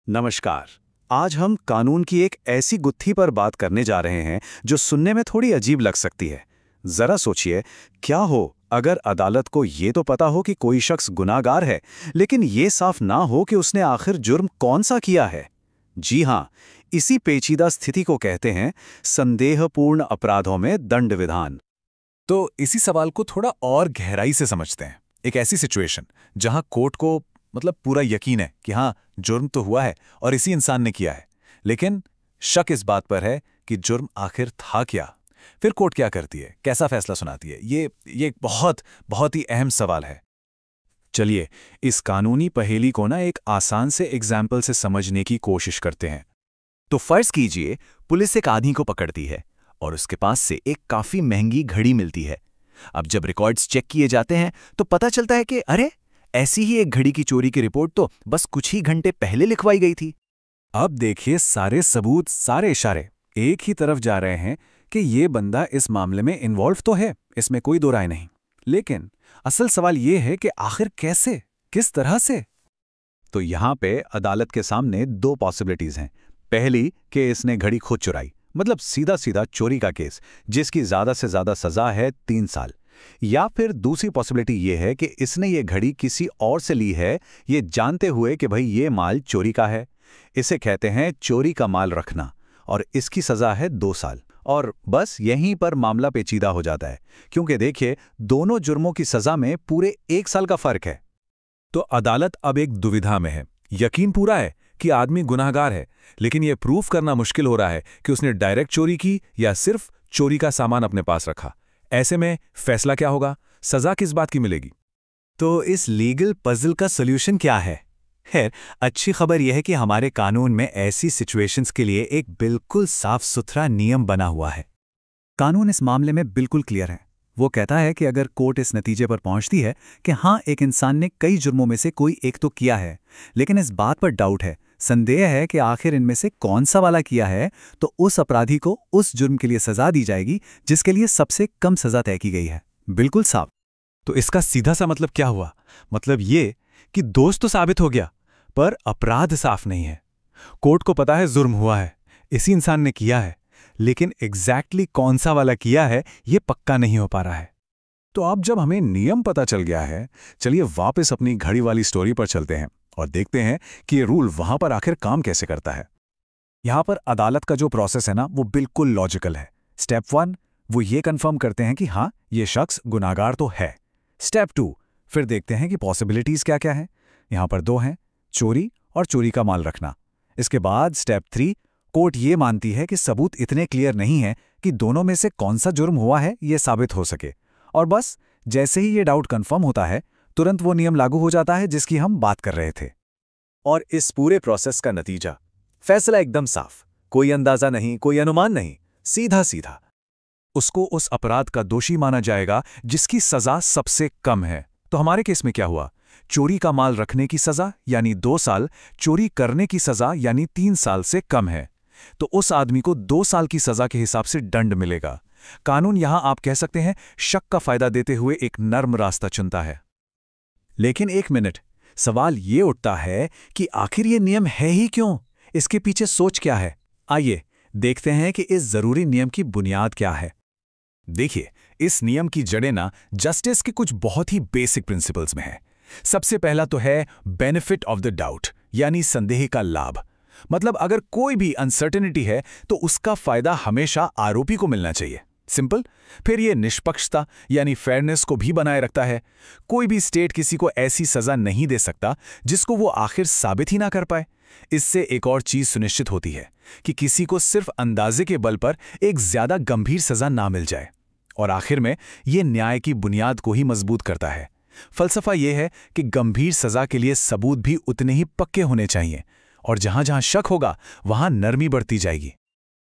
नमस्कार। आज हम कानून की एक ऐसी गुत्थी पर बात करने जा रहे हैं जो सुनने में थोड़ी अजीब लग सकती है। जरा सोचिए, क्या हो अगर अदालत को ये तो पता हो कि कोई शख्स गुनाहगार है, लेकिन ये साफ ना हो कि उसने आखिर जुर्म कौन सा किया है। जी हाँ, इसी पेचीदा स्थिति को कहते हैं संदेहपूर्ण अपराधों में दंड विधान। तो इसी सवाल को थोड़ा और गहराई से समझते हैं। एक ऐसी सिचुएशन जहां कोर्ट को पूरा यकीन है कि हाँ, जुर्म तो हुआ है और इसी इंसान ने किया है, लेकिन शक इस बात पर है कि जुर्म आखिर था क्या। फिर कोर्ट क्या करती है, कैसा फैसला सुनाती है, ये एक बहुत बहुत ही अहम सवाल है। चलिए, इस कानूनी पहेली को ना एक आसान से एग्जाम्पल से समझने की कोशिश करते हैं। तो फर्ज कीजिए, पुलिस एक आदमी को पकड़ती है और उसके पास से एक काफी महंगी घड़ी मिलती है। अब जब रिकॉर्ड्स चेक किए जाते हैं तो पता चलता है कि अरे, ऐसी ही एक घड़ी की चोरी की रिपोर्ट तो बस कुछ ही घंटे पहले लिखवाई गई थी। अब देखिए, सारे सबूत, सारे इशारे एक ही तरफ जा रहे हैं कि ये बंदा इस मामले में इन्वॉल्व तो है, इसमें कोई दो राय नहीं। लेकिन असल सवाल ये है कि आखिर कैसे, किस तरह से। तो यहाँ पे अदालत के सामने दो पॉसिबिलिटीज हैं। पहली कि इसने घड़ी खुद चुराई, मतलब सीधा सीधा चोरी का केस, जिसकी ज्यादा से ज्यादा सजा है 3 साल। या फिर दूसरी पॉसिबिलिटी ये है कि इसने ये घड़ी किसी और से ली है, ये जानते हुए कि भाई ये माल चोरी का है। इसे कहते हैं चोरी का माल रखना, और इसकी सजा है 2 साल। और बस यहीं पर मामला पेचीदा हो जाता है, क्योंकि देखिए, दोनों जुर्मों की सजा में पूरे 1 साल का फर्क है। तो अदालत अब एक दुविधा में है। यकीन पूरा है कि आदमी गुनाहगार है, लेकिन यह प्रूफ करना मुश्किल हो रहा है कि उसने डायरेक्ट चोरी की या सिर्फ चोरी का सामान अपने पास रखा। ऐसे में फैसला क्या होगा, सजा किस बात की मिलेगी? तो इस लीगल पजल का सॉल्यूशन क्या है? खैर, अच्छी खबर यह है कि हमारे कानून में ऐसी सिचुएशंस के लिए एक बिल्कुल साफ सुथरा नियम बना हुआ है। कानून इस मामले में बिल्कुल क्लियर है। वो कहता है कि अगर कोर्ट इस नतीजे पर पहुंचती है कि हाँ, एक इंसान ने कई जुर्मों में से कोई एक तो किया है, लेकिन इस बात पर डाउट है, संदेह है कि आखिर इनमें से कौन सा वाला किया है, तो उस अपराधी को उस जुर्म के लिए सजा दी जाएगी जिसके लिए सबसे कम सजा तय की गई है। बिल्कुल साफ। तो इसका सीधा सा मतलब क्या हुआ? मतलब ये कि दोष तो साबित हो गया, पर अपराध साफ नहीं है। कोर्ट को पता है जुर्म हुआ है, इसी इंसान ने किया है, लेकिन एग्जैक्टली कौन सा वाला किया है ये पक्का नहीं हो पा रहा है। तो अब जब हमें नियम पता चल गया है, चलिए वापस अपनी घड़ी वाली स्टोरी पर चलते हैं और देखते हैं कि ये रूल वहां पर आखिर काम कैसे करता है। यहां पर अदालत का जो प्रोसेस है ना, वो बिल्कुल लॉजिकल है। स्टेप 1, वो ये कंफर्म करते हैं कि हाँ, ये शख्स गुनाहगार तो है। स्टेप 2, फिर देखते हैं कि पॉसिबिलिटीज क्या क्या हैं। यहां पर 2 हैं, चोरी और चोरी का माल रखना। इसके बाद स्टेप 3, कोर्ट ये मानती है कि सबूत इतने क्लियर नहीं है कि दोनों में से कौन सा जुर्म हुआ है ये साबित हो सके। और बस जैसे ही ये डाउट कंफर्म होता है, तुरंत वो नियम लागू हो जाता है जिसकी हम बात कर रहे थे। और इस पूरे प्रोसेस का नतीजा, फैसला एकदम साफ, कोई अंदाजा नहीं, कोई अनुमान नहीं, सीधा सीधा। उसको उस अपराध का दोषी माना जाएगा जिसकी सजा सबसे कम है। तो हमारे केस में क्या हुआ? चोरी का माल रखने की सजा यानी 2 साल, चोरी करने की सजा यानी 3 साल से कम है। तो उस आदमी को 2 साल की सजा के हिसाब से दंड मिलेगा। कानून यहां आप कह सकते हैं शक का फायदा देते हुए एक नर्म रास्ता चुनता है। लेकिन एक मिनट, सवाल ये उठता है कि आखिर ये नियम है ही क्यों? इसके पीछे सोच क्या है? आइए देखते हैं कि इस जरूरी नियम की बुनियाद क्या है। देखिए, इस नियम की जड़ें ना जस्टिस के कुछ बहुत ही बेसिक प्रिंसिपल्स में है। सबसे पहला तो है बेनिफिट ऑफ द डाउट, यानी संदेह का लाभ। मतलब अगर कोई भी अनसर्टेनिटी है तो उसका फायदा हमेशा आरोपी को मिलना चाहिए। सिंपल। फिर यह निष्पक्षता यानी फेयरनेस को भी बनाए रखता है। कोई भी स्टेट किसी को ऐसी सजा नहीं दे सकता जिसको वो आखिर साबित ही ना कर पाए। इससे एक और चीज सुनिश्चित होती है कि किसी को सिर्फ अंदाजे के बल पर एक ज्यादा गंभीर सजा ना मिल जाए। और आखिर में यह न्याय की बुनियाद को ही मजबूत करता है। फलसफा यह है कि गंभीर सजा के लिए सबूत भी उतने ही पक्के होने चाहिए, और जहां जहां शक होगा वहां नरमी बढ़ती जाएगी।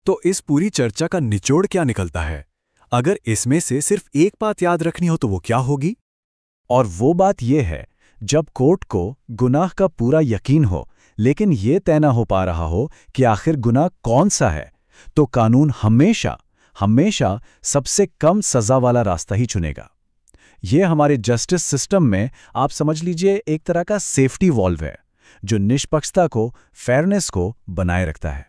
तो इस पूरी चर्चा का निचोड़ क्या निकलता है? अगर इसमें से सिर्फ एक बात याद रखनी हो तो वो क्या होगी? और वो बात यह है, जब कोर्ट को गुनाह का पूरा यकीन हो, लेकिन ये तय न हो पा रहा हो कि आखिर गुनाह कौन सा है, तो कानून हमेशा हमेशा सबसे कम सजा वाला रास्ता ही चुनेगा। ये हमारे जस्टिस सिस्टम में आप समझ लीजिए एक तरह का सेफ्टी वॉल्व है। जो निष्पक्षता को, फेयरनेस को बनाए रखता है।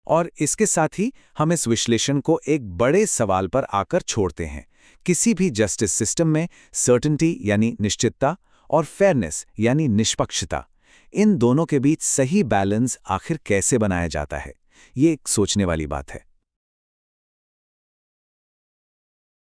और इसके साथ ही हम इस विश्लेषण को एक बड़े सवाल पर आकर छोड़ते हैं। किसी भी जस्टिस सिस्टम में सर्टेनिटी यानी निश्चितता और फेयरनेस यानी निष्पक्षता, इन दोनों के बीच सही बैलेंस आखिर कैसे बनाया जाता है, ये एक सोचने वाली बात है।